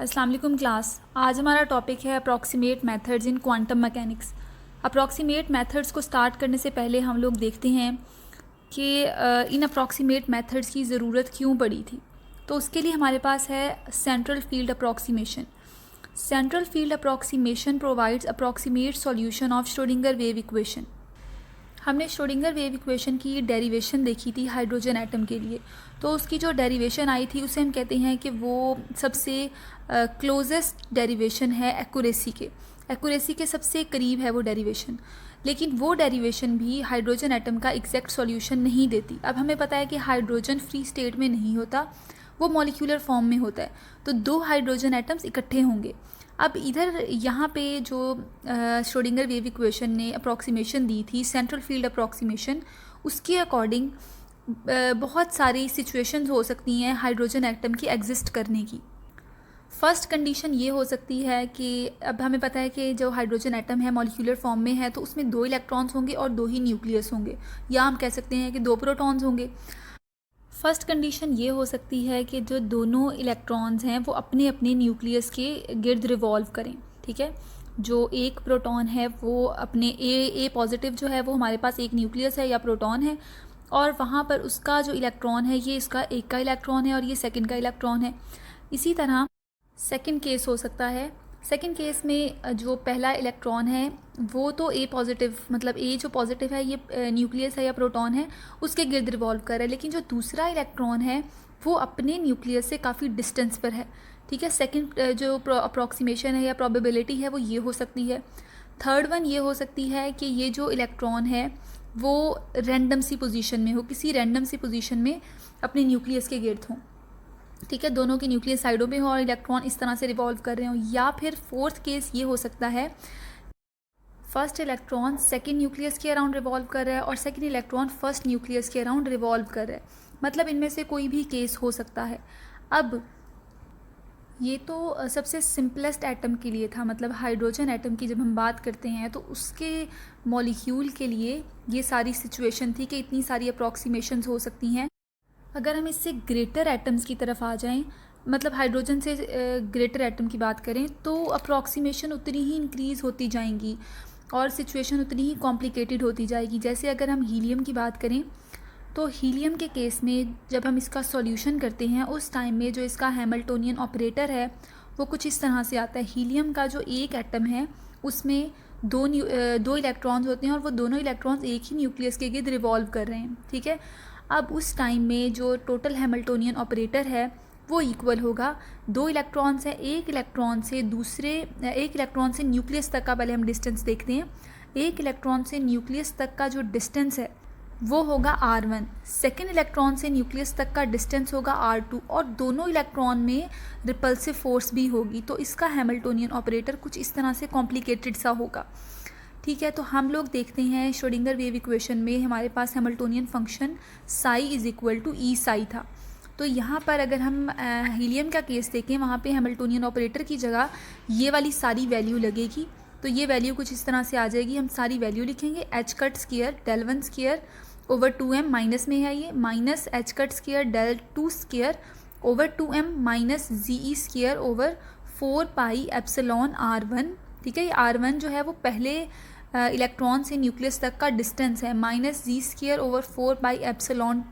अस्सलाम वालेकुम क्लास। आज हमारा टॉपिक है approximate methods in quantum mechanics. Approximate methods को स्टार्ट करने से पहले हम लोग देखते हैं कि इन अप्रॉक्सीमेट मेथड्स की ज़रूरत क्यों पड़ी थी। तो उसके लिए हमारे पास है central field approximation. Central field approximation provides approximate solution of Schrodinger wave equation. हमने श्रोडिंगर वेव इक्वेशन की डेरिवेशन देखी थी हाइड्रोजन एटम के लिए। तो उसकी जो डेरिवेशन आई थी उसे हम कहते हैं कि वो सबसे क्लोजेस्ट डेरिवेशन है एक्यूरेसी के सबसे करीब है वो डेरिवेशन। लेकिन वो डेरिवेशन भी हाइड्रोजन एटम का एग्जैक्ट सॉल्यूशन नहीं देती। अब हमें पता है कि हाइड्रोजन फ्री स्टेट में नहीं होता, वो मॉलिक्यूलर फॉर्म में होता है। तो दो हाइड्रोजन एटम्स इकट्ठे होंगे। अब इधर यहाँ पे जो श्रोडिंगर वेव इक्वेशन ने अप्रॉक्सीमेशन दी थी सेंट्रल फील्ड अप्रॉक्सीमेशन, उसके अकॉर्डिंग बहुत सारी सिचुएशंस हो सकती हैं हाइड्रोजन एटम की एग्जिस्ट करने की। फर्स्ट कंडीशन ये हो सकती है कि अब हमें पता है कि जो हाइड्रोजन एटम है मॉलिक्यूलर फॉर्म में है, तो उसमें 2 इलेक्ट्रॉन्स होंगे और 2 ही न्यूक्लियस होंगे, या हम कह सकते हैं कि 2 प्रोटॉन्स होंगे। फर्स्ट कंडीशन ये हो सकती है कि जो दोनों इलेक्ट्रॉन्स हैं वो अपने अपने न्यूक्लियस के गिर्द रिवॉल्व करें। ठीक है, जो एक प्रोटॉन है वो अपने ए पॉजिटिव जो है वो हमारे पास एक न्यूक्लियस है या प्रोटॉन है, और वहाँ पर उसका जो इलेक्ट्रॉन है ये इसका एक का इलेक्ट्रॉन है और ये सेकंड का इलेक्ट्रॉन है। इसी तरह सेकंड केस हो सकता है। सेकंड केस में जो पहला इलेक्ट्रॉन है वो तो ए पॉजिटिव, मतलब ए जो पॉजिटिव है ये न्यूक्लियस है या प्रोटॉन है, उसके गिर्द रिवॉल्व कर रहा है। लेकिन जो दूसरा इलेक्ट्रॉन है वो अपने न्यूक्लियस से काफ़ी डिस्टेंस पर है। ठीक है, सेकंड जो अप्रॉक्सीमेशन है या प्रोबेबिलिटी है वो ये हो सकती है। थर्ड वन ये हो सकती है कि ये जो इलेक्ट्रॉन है वो रैंडम सी पोजीशन में हो, किसी रैंडम सी पोजीशन में अपने न्यूक्लियस के गिर्द हों। ठीक है, दोनों के न्यूक्लियस साइडों पे हो और इलेक्ट्रॉन इस तरह से रिवॉल्व कर रहे हो। या फिर फोर्थ केस ये हो सकता है फर्स्ट इलेक्ट्रॉन सेकंड न्यूक्लियस के अराउंड रिवॉल्व कर रहा है और सेकंड इलेक्ट्रॉन फर्स्ट न्यूक्लियस के अराउंड रिवॉल्व कर रहा है। मतलब इनमें से कोई भी केस हो सकता है। अब ये तो सबसे सिंपलेस्ट एटम के लिए था, मतलब हाइड्रोजन एटम की जब हम बात करते हैं तो उसके मॉलिक्यूल के लिए ये सारी सिचुएशन थी कि इतनी सारी अप्रॉक्सीमेशंस हो सकती हैं। अगर हम इससे ग्रेटर एटम्स की तरफ आ जाएं, मतलब हाइड्रोजन से ग्रेटर एटम की बात करें, तो अप्रॉक्सीमेशन उतनी ही इंक्रीज़ होती जाएंगी और सिचुएशन उतनी ही कॉम्प्लिकेटेड होती जाएगी। जैसे अगर हम हीलियम की बात करें तो हीलियम के केस में जब हम इसका सॉल्यूशन करते हैं उस टाइम में जो इसका हैमिल्टोनियन ऑपरेटर है वो कुछ इस तरह से आता है। हीलियम का जो एक एटम है उसमें दो इलेक्ट्रॉन्स होते हैं और वो दोनों इलेक्ट्रॉन्स एक ही न्यूक्लियस के गिर्द रिवॉल्व कर रहे हैं। ठीक है, अब उस टाइम में जो टोटल हैमिल्टोनियन ऑपरेटर है वो इक्वल होगा, 2 इलेक्ट्रॉन्स हैं, एक इलेक्ट्रॉन से न्यूक्लियस तक का पहले हम डिस्टेंस देखते हैं। एक इलेक्ट्रॉन से न्यूक्लियस तक का जो डिस्टेंस है वो होगा R1, सेकेंड इलेक्ट्रॉन से न्यूक्लियस तक का डिस्टेंस होगा R2, और दोनों इलेक्ट्रॉन में रिपल्सिव फोर्स भी होगी। तो इसका हैमिल्टोनियन ऑपरेटर कुछ इस तरह से कॉम्प्लिकेटेड सा होगा। ठीक है, तो हम लोग देखते हैं श्रोडिंगर वेव इक्वेशन में हमारे पास Hamiltonian function psi is equal to E psi था। तो यहाँ पर अगर हम हीलियम का केस देखें, वहाँ पे हैमिल्टोनियन ऑपरेटर की जगह ये वाली सारी वैल्यू लगेगी। तो ये वैल्यू कुछ इस तरह से आ जाएगी। हम सारी वैल्यू लिखेंगे, H cut square del 1 square over 2m, minus में है ये, minus H cut square del 2 square over 2m minus Z E square over 4 pi epsilon R1। ठीक है, ये R1 जो है वो पहले इलेक्ट्रॉन से न्यूक्लियस तक का डिस्टेंस है, minus Z square over 4 pi epsilon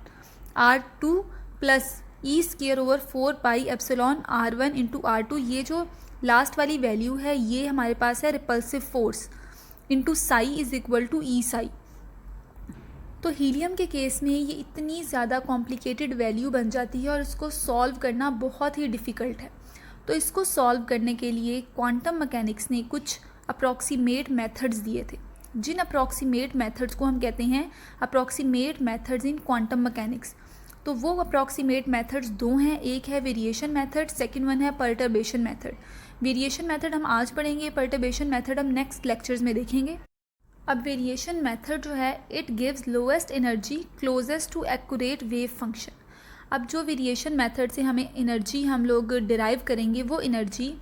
R2 plus E square over 4 pi epsilon R1 into R2। ये जो लास्ट वाली वैल्यू है ये हमारे पास है repulsive force into psi is equal to E psi. तो हीलियम के केस में ये इतनी ज़्यादा कॉम्प्लिकेटेड वैल्यू बन जाती है और इसको सॉल्व करना बहुत ही डिफ़िकल्ट है। तो इसको सॉल्व करने के लिए क्वांटम मैकेनिक्स ने कुछ अप्रॉक्सीमेट मेथड्स दिए थे, जिन अप्रॉक्सीमेट मेथड्स को हम कहते हैं approximate methods in quantum mechanics. तो वो अप्रॉक्सीमेट मेथड्स 2 हैं, एक है वेरिएशन मेथड, सेकंड वन है पर्टर्बेशन मेथड। वेरिएशन मेथड हम आज पढ़ेंगे, पर्टर्बेशन मेथड हम नेक्स्ट लेक्चर्स में देखेंगे। अब वेरिएशन मेथड जो है it gives lowest energy closest to accurate wave function. अब जो वेरिएशन मेथड से हमें एनर्जी हम लोग डिराइव करेंगे वो एनर्जी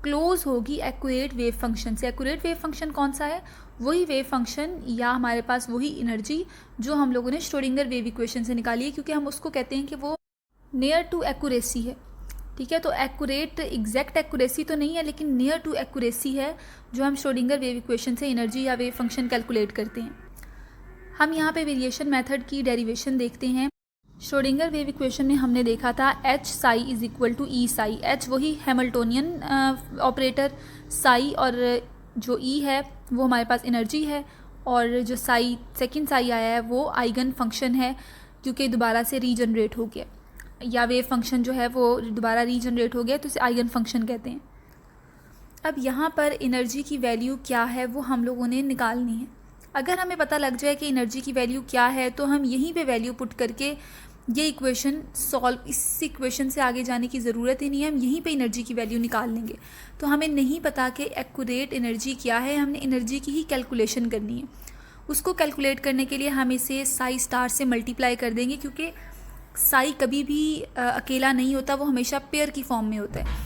क्लोज होगी एक्यूरेट वेव फंक्शन से। एक्यूरेट वेव फंक्शन कौन सा है? वही वेव फंक्शन या हमारे पास वही एनर्जी जो हम लोगों ने श्रोडिंगर वेव इक्वेशन से निकाली है, क्योंकि हम उसको कहते हैं कि वो नियर टू एक्यूरेसी है। ठीक है। तो एक्यूरेट, एग्जैक्ट एक्यूरेसी तो नहीं है, लेकिन नियर टू एक्यूरेसी है जो हम श्रोडिंगर वेव इक्वेशन से एनर्जी या वेव फंक्शन कैलकुलेट करते हैं। हम यहाँ पे वेरिएशन मेथड की डेरिवेशन देखते हैं। श्रोडिंगर वेव इक्वेशन में हमने देखा था H psi is equal to E psi. H वही हैमिल्टोनियन ऑपरेटर, साई और जो ई है वो हमारे पास एनर्जी है, और जो साई सेकंड साई आया है वो आइगन फंक्शन है, क्योंकि दोबारा से रीजनरेट हो गया, या वेव फंक्शन जो है वो दोबारा रीजनरेट हो गया, तो इसे आइगन फंक्शन कहते हैं। अब यहाँ पर एनर्जी की वैल्यू क्या है वो हम लोगों ने निकालनी है। अगर हमें पता लग जाए कि एनर्जी की वैल्यू क्या है तो हम यहीं पे वैल्यू पुट करके ये इक्वेशन सॉल्व, इस इक्वेशन से आगे जाने की ज़रूरत ही नहीं है, हम यहीं पे एनर्जी की वैल्यू निकाल लेंगे। तो हमें नहीं पता कि एक्यूरेट एनर्जी क्या है, हमने एनर्जी की ही कैलकुलेशन करनी है। उसको कैलकुलेट करने के लिए हम इसे साई स्टार से मल्टीप्लाई कर देंगे, क्योंकि साई कभी भी अकेला नहीं होता, वो हमेशा पेयर की फॉर्म में होता है।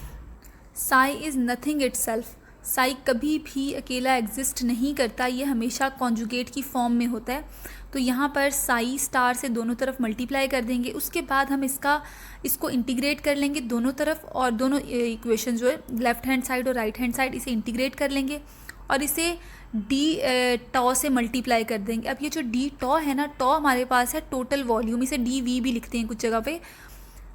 Sai is nothing itself, Sai कभी भी अकेला एग्जिस्ट नहीं करता, ये हमेशा कॉन्जुगेट की फॉर्म में होता है। तो यहाँ पर साई स्टार से दोनों तरफ मल्टीप्लाई कर देंगे, उसके बाद हम इसको इंटीग्रेट कर लेंगे दोनों तरफ, और दोनों इक्वेशन जो है लेफ्ट हैंड साइड और राइट हैंड साइड इसे इंटीग्रेट कर लेंगे और इसे डी टॉ से मल्टीप्लाई कर देंगे। अब ये जो डी टॉ है ना, टॉ हमारे पास है टोटल वॉल्यूम, इसे डी वी भी लिखते हैं कुछ जगह पे,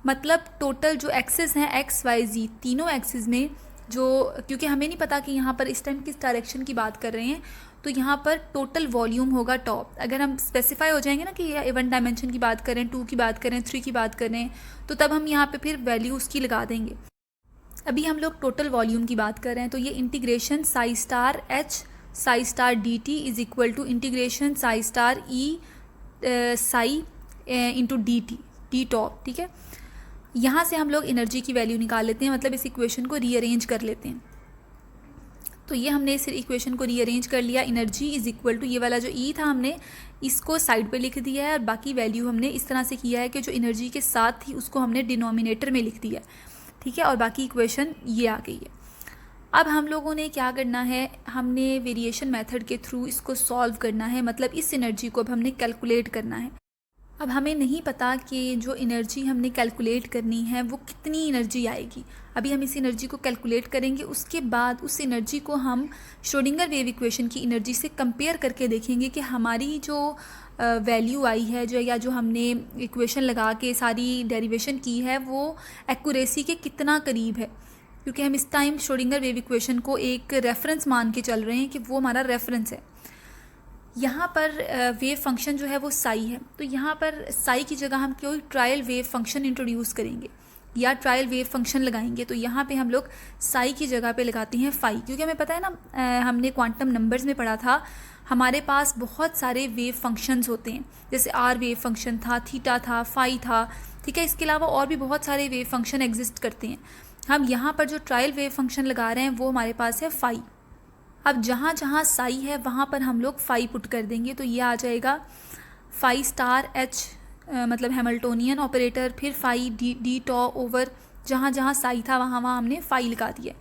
मतलब टोटल जो एक्सेस हैं एक्स वाई जी तीनों एक्सेस में जो, क्योंकि हमें नहीं पता कि यहाँ पर इस टाइम किस डायरेक्शन की बात कर रहे हैं, तो यहाँ पर टोटल वॉल्यूम होगा टॉप। अगर हम स्पेसिफाई हो जाएंगे ना कि ये 1 डायमेंशन की बात करें, 2 की बात करें, 3 की बात करें, तो तब हम यहाँ पे फिर वैल्यू उसकी लगा देंगे। अभी हम लोग टोटल वॉल्यूम की बात कर रहे हैं, तो ये integration psi star H psi star D T is equal to integration psi star E psi into D T D top. ठीक है, यहाँ से हम लोग एनर्जी की वैल्यू निकाल लेते हैं, मतलब इस इक्वेशन को रीअरेंज कर लेते हैं। तो ये हमने इस इक्वेशन को रीअरेंज कर लिया। एनर्जी इज इक्वल टू ये वाला जो ई था हमने इसको साइड पे लिख दिया है, और बाकी वैल्यू हमने इस तरह से किया है कि जो एनर्जी के साथ थी उसको हमने डिनोमिनेटर में लिख दिया। ठीक है, और बाकी इक्वेशन ये आ गई है। अब हम लोगों ने क्या करना है, हमने वेरिएशन मेथड के थ्रू इसको सॉल्व करना है, मतलब इस एनर्जी को अब हमने कैलकुलेट करना है। अब हमें नहीं पता कि जो एनर्जी हमने कैलकुलेट करनी है वो कितनी एनर्जी आएगी। अभी हम इस एनर्जी को कैलकुलेट करेंगे, उसके बाद उस एनर्जी को हम श्रोडिंगर वेव इक्वेशन की एनर्जी से कंपेयर करके देखेंगे कि हमारी जो वैल्यू आई है, जो या जो हमने इक्वेशन लगा के सारी डेरिवेशन की है, वो एक्यूरेसी के कितना करीब है, क्योंकि हम इस टाइम श्रोडिंगर वेव इक्वेशन को एक रेफरेंस मान के चल रहे हैं कि वो हमारा रेफरेंस है। यहाँ पर वेव फंक्शन जो है वो साई है, तो यहाँ पर साई की जगह हम कोई ट्रायल वेव फंक्शन इंट्रोड्यूस करेंगे या ट्रायल वेव फंक्शन लगाएंगे। तो यहाँ पे हम लोग साई की जगह पे लगाते हैं फाई, क्योंकि हमें पता है ना, हमने क्वांटम नंबर्स में पढ़ा था, हमारे पास बहुत सारे वेव फंक्शंस होते हैं, जैसे आर वेव फंक्शन था, थीटा था, फाई था। ठीक है, इसके अलावा और भी बहुत सारे वेव फंक्शन एग्जिस्ट करते हैं। हम यहाँ पर जो ट्रायल वेव फंक्शन लगा रहे हैं वो हमारे पास है फाई। अब जहाँ जहाँ साई है वहाँ पर हम लोग फाई पुट कर देंगे, तो ये आ जाएगा फाई स्टार एच, मतलब हैमिल्टोनियन ऑपरेटर, फिर फाई डी टॉ ओवर, जहाँ जहाँ साई था वहाँ वहाँ हमने फाई लगा दिया।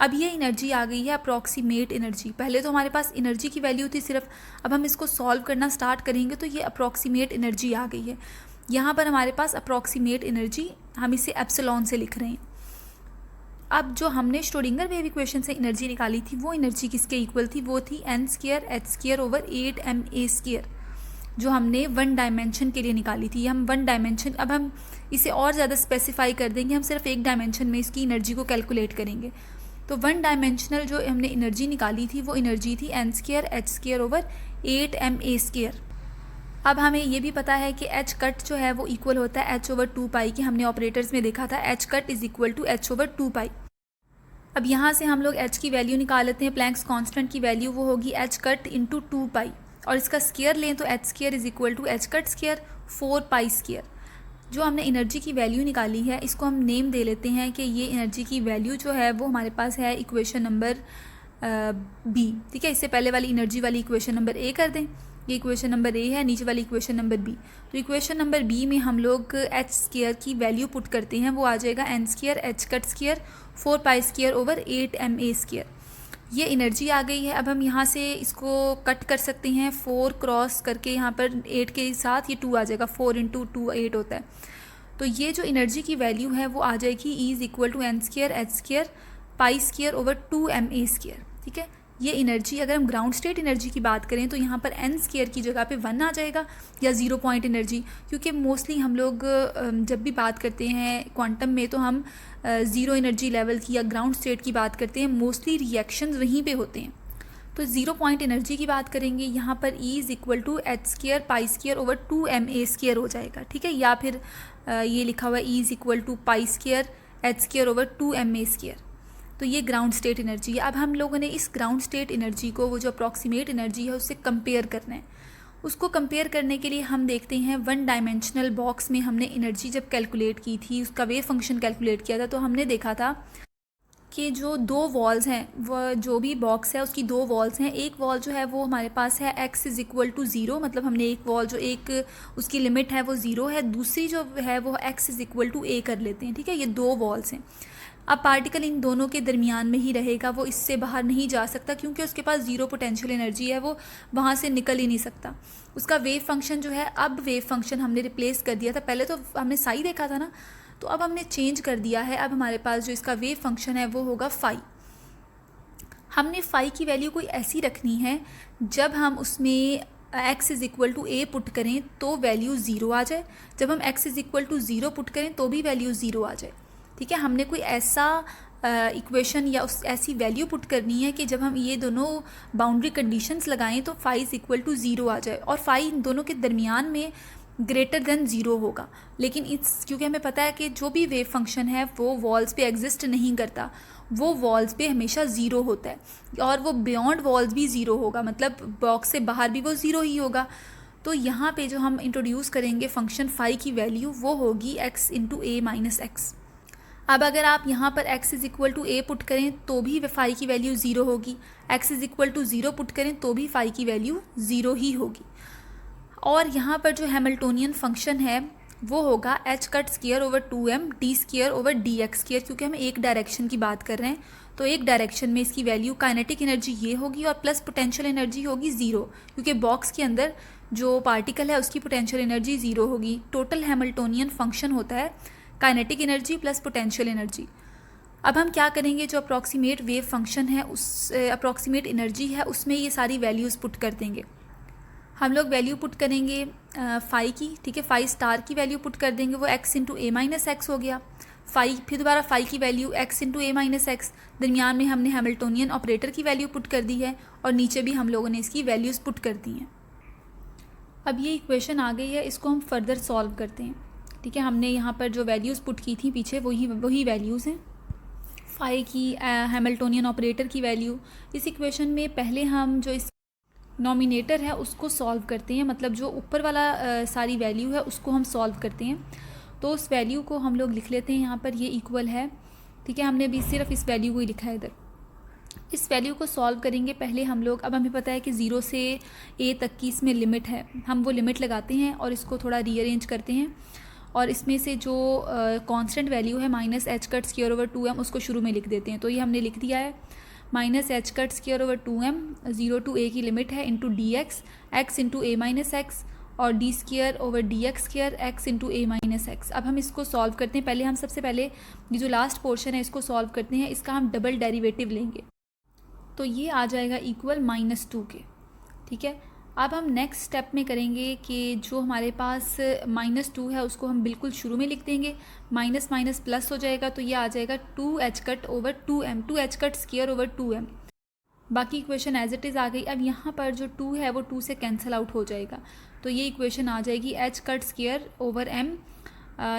अब ये एनर्जी आ गई है अप्रॉक्सीमेट एनर्जी। पहले तो हमारे पास एनर्जी की वैल्यू थी सिर्फ, अब हम इसको सॉल्व करना स्टार्ट करेंगे तो ये अप्रॉक्सीमेट एनर्जी आ गई है। यहाँ पर हमारे पास अप्रॉक्सीमेट एनर्जी, हम इसे एप्सिलॉन से लिख रहे हैं। अब जो हमने श्रोडिंगर वेव इक्वेशन से एनर्जी निकाली थी वो एनर्जी किसके इक्वल थी, वो थी n square h square over 8ma square, जो हमने 1 डायमेंशन के लिए निकाली थी। हम 1 डायमेंशन, अब हम इसे और ज़्यादा स्पेसिफाई कर देंगे, हम सिर्फ 1 डायमेंशन में इसकी एनर्जी को कैलकुलेट करेंगे। तो 1 डायमेंशनल जो हमने एनर्जी निकाली थी वो एनर्जी थी n square h square over 8ma square. अब हमें ये भी पता है कि h कट जो है वो इक्वल होता है h ओवर 2 पाई की, हमने ऑपरेटर्स में देखा था h cut is equal to h over 2 pi. अब यहाँ से हम लोग h की वैल्यू निकाल लेते हैं, प्लैंक्स कांस्टेंट की वैल्यू वो होगी h कट इंटू 2 पाई, और इसका स्क्वायर लें तो h square is equal to h cut square 4 pi square. जो हमने एनर्जी की वैल्यू निकाली है इसको हम नेम दे लेते हैं कि ये एनर्जी की वैल्यू जो है वो हमारे पास है इक्वेशन नंबर बी। ठीक है, इससे पहले वाली एनर्जी वाली इक्वेशन नंबर ए कर दें, ये इक्वेशन नंबर ए है, नीचे वाली इक्वेशन नंबर बी। तो इक्वेशन नंबर बी में हम लोग एच स्क्वायर की वैल्यू पुट करते हैं, वो आ जाएगा n square H cut square 4 pi square over 8ma square. ये एनर्जी आ गई है। अब हम यहाँ से इसको कट कर सकते हैं 4 क्रॉस करके, यहाँ पर 8 के साथ ये 2 आ जाएगा, 4 इंटू 2 8 होता है। तो ये जो एनर्जी की वैल्यू है वो आ जाएगी E is equal to n² pi square over 2ma²। ठीक है, ये एनर्जी, अगर हम ग्राउंड स्टेट एनर्जी की बात करें तो यहाँ पर n² की जगह पे 1 आ जाएगा, या 0 पॉइंट एनर्जी, क्योंकि मोस्टली हम लोग जब भी बात करते हैं क्वांटम में तो हम ज़ीरो एनर्जी लेवल की या ग्राउंड स्टेट की बात करते हैं, मोस्टली रिएक्शंस वहीं पे होते हैं। तो 0 पॉइंट एनर्जी की बात करेंगे, यहाँ पर E is equal to h² pi square over 2ma² हो जाएगा। ठीक है, या फिर ये लिखा हुआ है E is equal to pi square h² over 2ma²। तो ये ग्राउंड स्टेट एनर्जी है। अब हम लोगों ने इस ग्राउंड स्टेट एनर्जी को, वो जो अप्रॉक्सीमेट एनर्जी है, उससे कंपेयर करना है। उसको कंपेयर करने के लिए हम देखते हैं 1 डायमेंशनल बॉक्स में हमने एनर्जी जब कैलकुलेट की थी, उसका वेव फंक्शन कैलकुलेट किया था, तो हमने देखा था कि जो 2 वॉल्स हैं, वह जो भी बॉक्स है उसकी 2 वॉल्स हैं। एक वॉल जो है वो हमारे पास है x इज़ इक्वल टू 0, मतलब हमने एक वॉल जो एक उसकी लिमिट है वो 0 है, दूसरी जो है वो x is equal to a कर लेते हैं। ठीक है, ये 2 वॉल्स हैं। अब पार्टिकल इन दोनों के दरमियान में ही रहेगा, वो इससे बाहर नहीं जा सकता, क्योंकि उसके पास 0 पोटेंशियल एनर्जी है, वो वहाँ से निकल ही नहीं सकता। उसका वेव फंक्शन जो है, अब वेव फंक्शन हमने रिप्लेस कर दिया था, पहले तो हमने साई देखा था ना, तो अब हमने चेंज कर दिया है। अब हमारे पास जो इसका वेव फंक्शन है वो होगा फाई। हमने फाई की वैल्यू कोई ऐसी रखनी है जब हम उसमें x is equal to a put करें तो वैल्यू 0 आ जाए, जब हम x is equal to 0 put करें तो भी वैल्यू 0 आ जाए। ठीक है, हमने कोई ऐसा इक्वेशन या उस ऐसी वैल्यू पुट करनी है कि जब हम ये दोनों बाउंड्री कंडीशंस लगाएं तो फाई इज़ इक्वल टू 0 आ जाए, और फाई इन दोनों के दरमियान में ग्रेटर देन 0 होगा। लेकिन क्योंकि हमें पता है कि जो भी वेव फंक्शन है वो वॉल्स पे एग्जिस्ट नहीं करता, वो वॉल्स पे हमेशा 0 होता है, और वो बियॉन्ड वॉल्स भी 0 होगा, मतलब बॉक्स से बाहर भी वो 0 ही होगा। तो यहाँ पे जो हम इंट्रोड्यूस करेंगे फंक्शन फाई की वैल्यू वो होगी x into a minus x. अब अगर आप यहाँ पर x is equal to a put करें तो भी फाई की वैल्यू 0 होगी, x is equal to 0 put करें तो भी फाई की वैल्यू 0 ही होगी। और यहाँ पर जो हैमिल्टोनियन फंक्शन है वो होगा h² over 2m d² over dx², क्योंकि हम एक डायरेक्शन की बात कर रहे हैं, तो एक डायरेक्शन में इसकी वैल्यू काइनेटिक एनर्जी ये होगी और प्लस पोटेंशियल एनर्जी होगी 0, क्योंकि बॉक्स के अंदर जो पार्टिकल है उसकी पोटेंशियल एनर्जी 0 होगी। टोटल हैमिल्टोनियन फंक्शन होता है kinetic energy plus potential energy. अब हम क्या करेंगे, जो अप्रॉक्सीमेट वेव फंक्शन है, उस अप्रॉक्सीमेट एनर्जी है, उसमें ये सारी वैल्यूज़ पुट कर देंगे। हम लोग वैल्यू पुट करेंगे फाई की। ठीक है, फाई स्टार की वैल्यू पुट कर देंगे, वो x into a minus x हो गया। फाई, फिर दोबारा फाई की value x into a minus x, दरमियान में हमने हैमिल्टोनियन ऑपरेटर की वैल्यू पुट कर दी है, और नीचे भी हम लोगों ने इसकी वैल्यूज़ पुट कर दी हैं। अब ये इक्वेशन आ गई है, इसको हम फर्दर सॉल्व करते हैं। ठीक है, हमने यहाँ पर जो वैल्यूज़ पुट की थी पीछे वही वैल्यूज़ हैं। फाई की, हैमिल्टोनियन ऑपरेटर की वैल्यू, इस इक्वेशन में पहले हम जो इस नॉमिनेटर है उसको सॉल्व करते हैं, मतलब जो ऊपर वाला सारी वैल्यू है उसको हम सॉल्व करते हैं। तो उस वैल्यू को हम लोग लिख लेते हैं यहाँ पर, ये इक्वल है। ठीक है, हमने अभी सिर्फ इस वैल्यू को ही लिखा है इधर। इस वैल्यू को सॉल्व करेंगे पहले हम लोग। अब हमें पता है कि 0 से a तक की इसमें लिमिट है, हम वो लिमिट लगाते हैं और इसको थोड़ा रीअरेंज करते हैं, और इसमें से जो कांस्टेंट वैल्यू है -h² ओवर 2m उसको शुरू में लिख देते हैं। तो ये हमने लिख दिया है -h² over 2m, 0 to a की लिमिट है, into dx, x into a minus x, और d² over dx², x into a minus x. अब हम इसको सॉल्व करते हैं। पहले हम सबसे पहले ये जो लास्ट पोर्शन है इसको सॉल्व करते हैं, इसका हम डबल डेरिवेटिव लेंगे, तो ये आ जाएगा इक्वल -2 के। ठीक है, अब हम नेक्स्ट स्टेप में करेंगे कि जो हमारे पास -2 है उसको हम बिल्कुल शुरू में लिख देंगे, माइनस माइनस प्लस हो जाएगा, तो ये आ जाएगा 2h² over 2m, 2h² over 2m। बाकी इक्वेशन एज इट इज़ आ गई। अब यहाँ पर जो 2 है वो 2 से कैंसिल आउट हो जाएगा, तो ये इक्वेशन आ जाएगी h² over m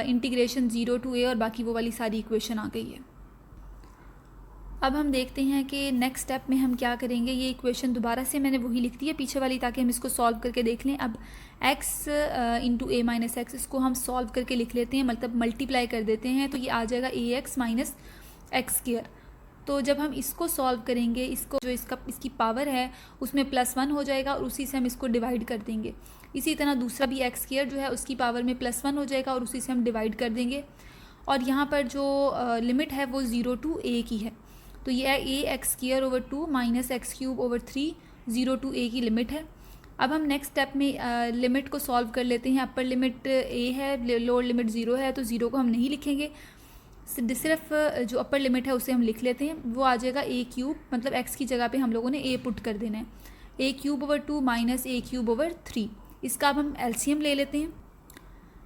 integration 0 to a, और बाकी वो वाली सारी इक्वेशन आ गई है। अब हम देखते हैं कि नेक्स्ट स्टेप में हम क्या करेंगे। ये इक्वेशन दोबारा से मैंने वही लिख दी है पीछे वाली, ताकि हम इसको सॉल्व करके देख लें। अब x into a minus x, इसको हम सॉल्व करके लिख लेते हैं, मतलब मल्टीप्लाई कर देते हैं, तो ये आ जाएगा ax माइनस x²। तो जब हम इसको सॉल्व करेंगे, इसको जो इसकी पावर है उसमें +1 हो जाएगा, और उसी से हम इसको डिवाइड कर देंगे। इसी तरह दूसरा भी x² जो है उसकी पावर में +1 हो जाएगा, और उसी से हम डिवाइड कर देंगे। और यहाँ पर जो लिमिट है वो 0 टू a की है, तो ये है ax² over 2 minus x³ over 3, 0 to a की लिमिट है। अब हम नेक्स्ट स्टेप में लिमिट को सॉल्व कर लेते हैं। अपर लिमिट a है, लोअर लिमिट 0 है, तो 0 को हम नहीं लिखेंगे, सिर्फ जो अपर लिमिट है उसे हम लिख लेते हैं। वो आ जाएगा a क्यूब, मतलब x की जगह पे हम लोगों ने a पुट कर देना है, a cube over 2 minus a cube over 3। इसका अब हम एलसीएम ले लेते हैं।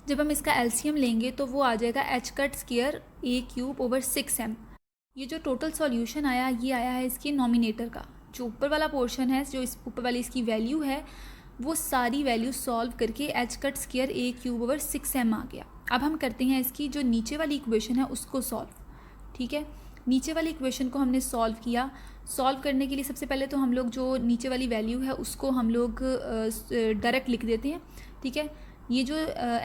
जब हम इसका एलसीएम लेंगे तो वो आ जाएगा h cut square a cube over 6m। ये जो टोटल सॉल्यूशन आया, ये आया है इसके नॉमिनेटर का। जो ऊपर वाला पोर्शन है, जो इस ऊपर वाली इसकी वैल्यू है, वो सारी वैल्यू सॉल्व करके h cut square a cube over 6m आ गया। अब हम करते हैं इसकी जो नीचे वाली इक्वेशन है उसको सॉल्व। ठीक है, नीचे वाली इक्वेशन को हमने सॉल्व किया। सॉल्व करने के लिए सबसे पहले तो हम लोग जो नीचे वाली वैल्यू है उसको हम लोग डायरेक्ट लिख देते हैं। ठीक है, ये जो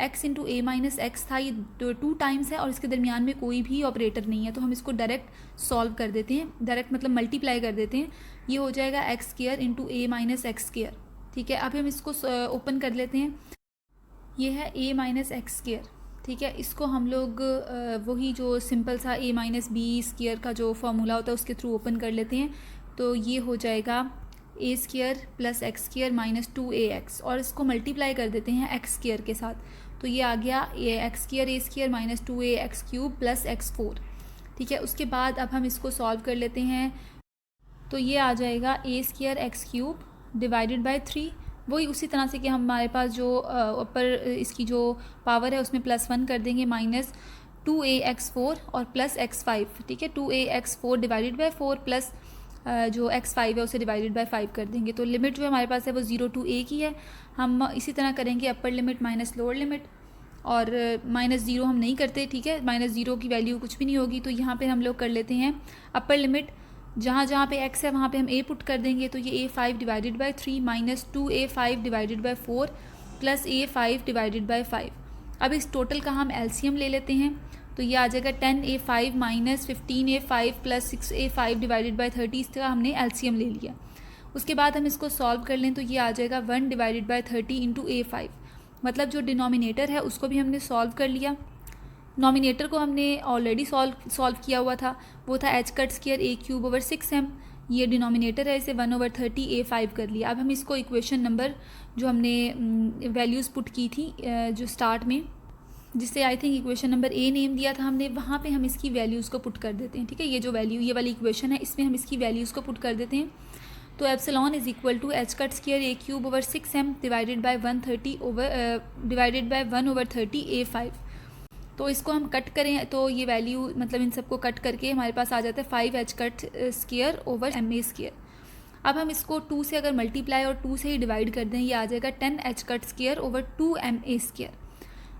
x इंटू ए माइनस एक्स था, ये 2 टाइम्स है और इसके दरमियान में कोई भी ऑपरेटर नहीं है, तो हम इसको डायरेक्ट सॉल्व कर देते हैं, डायरेक्ट मतलब मल्टीप्लाई कर देते हैं। ये हो जाएगा एक्स स्क्वायर इंटू ए माइनस एक्स स्क्वायर। ठीक है, अब हम इसको ओपन कर लेते हैं। ये है a माइनस एक्स स्क्वायर। ठीक है, इसको हम लोग वही जो सिंपल सा a माइनस बी स्क्वायर का जो फॉर्मूला होता है उसके थ्रू ओपन कर लेते हैं। तो ये हो जाएगा a square plus x square minus 2ax, और इसको मल्टीप्लाई कर देते हैं एक्स स्क्वायर के साथ। तो ये आ गया x square a square minus 2ax cube plus x4। ठीक है, उसके बाद अब हम इसको सॉल्व कर लेते हैं। तो ये आ जाएगा a square x cube divided by 3। वही उसी तरह से कि हमारे पास जो ऊपर इसकी जो पावर है उसमें +1 कर देंगे, माइनस 2ax4 और प्लस x5। ठीक है, 2ax4 डिवाइडेड बाई 4 प्लस जो x5 है उसे डिवाइडेड बाई 5 कर देंगे। तो लिमिट जो हमारे पास है वो 0 to a की है। हम इसी तरह करेंगे upper limit minus lower limit, और -0 हम नहीं करते। ठीक है, -0 की वैल्यू कुछ भी नहीं होगी। तो यहाँ पे हम लोग कर लेते हैं अपर लिमिट, जहाँ जहाँ पे x है वहाँ पे हम a पुट कर देंगे। तो ये a5 divided by 3 minus 2a5 divided by 4 plus a5 divided by 5। अब इस टोटल का हम एलसीएम ले लेते हैं। तो ये आ जाएगा 10a5 minus 15a5 plus 6a5 divided by 30। इसका हमने एलसीएम ले लिया। उसके बाद हम इसको सॉल्व कर लें तो ये आ जाएगा 1 डिवाइडेड बाई 30 इंटू a5। मतलब जो डिनोमिनेटर है उसको भी हमने सॉल्व कर लिया। नॉमिनेटर को हमने ऑलरेडी सॉल्व किया हुआ था, वो था h cut square a cube over 6m। ये डिनोमिनेटर है, इसे 1 ओवर 30 a5 कर लिया। अब हम इसको इक्वेशन नंबर जो हमने वैल्यूज़ पुट की थी जो स्टार्ट में, जिससे I think equation number a name दिया था हमने, वहाँ पे हम इसकी वैल्यूज़ को पुट कर देते हैं। ठीक है, ये जो वैल्यू, ये वाली इक्वेशन है, इसमें हम इसकी वैल्यूज़ को पुट कर देते हैं। तो epsilon is equal to h cut square a cube over 6m divided by 1 over 30 a5। तो इसको हम कट करें तो ये वैल्यू, मतलब इन सबको कट करके हमारे पास आ जाता है 5h cut square over ma square. अब हम इसको 2 से अगर मल्टीप्लाई और 2 से ही डिवाइड कर दें, ये आ जाएगा 10h cut square over 2ma square.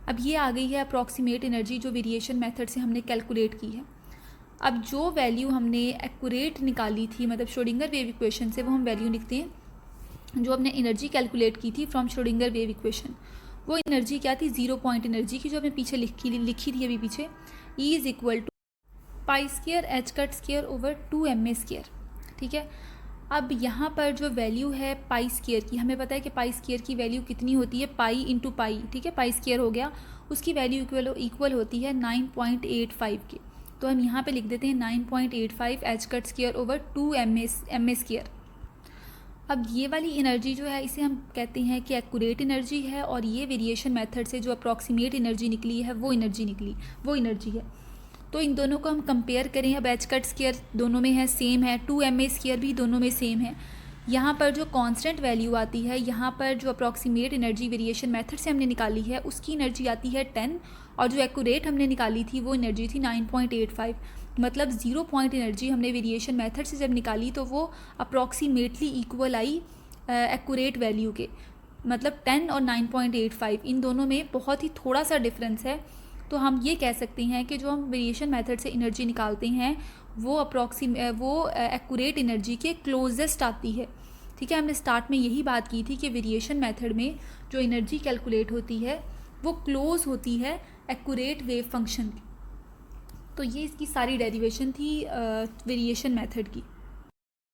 अब ये आ गई है अप्रॉक्सीमेट एनर्जी जो वेरिएशन मेथड से हमने कैलकुलेट की है। अब जो वैल्यू हमने एक्यूरेट निकाली थी, मतलब श्रोडिंगर वेव इक्वेशन से, वो हम वैल्यू लिखते हैं जो हमने एनर्जी कैलकुलेट की थी फ्रॉम श्रोडिंगर वेव इक्वेशन। वो एनर्जी क्या थी? 0 पॉइंट एनर्जी की, जो हमने पीछे लिखी थी अभी पीछे, E is equal to pi square h cut square over 2ma square. ठीक है, अब यहाँ पर जो वैल्यू है पाई स्क्वायर की, हमें पता है कि पाई स्क्वायर की वैल्यू कितनी होती है, पाई इंटू पाई। ठीक है, पाई स्क्वायर हो गया, उसकी वैल्यू इक्वल होती है 9.85 की। तो हम यहाँ पे लिख देते हैं 9.85 h cut square over 2ma square. अब ये वाली एनर्जी जो है इसे हम कहते हैं कि एक्यूरेट एनर्जी है, और ये वेरिएशन मेथड से जो अप्रॉक्सीमेट एनर्जी निकली है वो एनर्जी है। तो इन दोनों को हम कंपेयर करें। अब h कट स्क्वायर दोनों में है, सेम है, 2ma स्क्वायर भी दोनों में सेम है। यहाँ पर जो कांस्टेंट वैल्यू आती है, यहाँ पर जो अप्रॉक्सीमेट एनर्जी वेरिएशन मेथड से हमने निकाली है उसकी एनर्जी आती है 10, और जो एक्यूरेट हमने निकाली थी वो एनर्जी थी 9.85। मतलब 0 पॉइंट एनर्जी हमने वेरिएशन मेथड से जब निकाली तो वो अप्रॉक्सीमेटली इक्वल आई एक्यूरेट वैल्यू के। मतलब 10 और 9.85 इन दोनों में बहुत ही थोड़ा सा डिफरेंस है। तो हम ये कह सकते हैं कि जो हम वेरिएशन मेथड से एनर्जी निकालते हैं वो एक्यूरेट एनर्जी के क्लोजेस्ट आती है। ठीक है, हमने स्टार्ट में यही बात की थी कि वेरिएशन मेथड में जो एनर्जी कैलकुलेट होती है वो क्लोज होती है एक्यूरेट वेव फंक्शन की। तो ये इसकी सारी डेरिवेशन थी वेरिएशन मेथड की।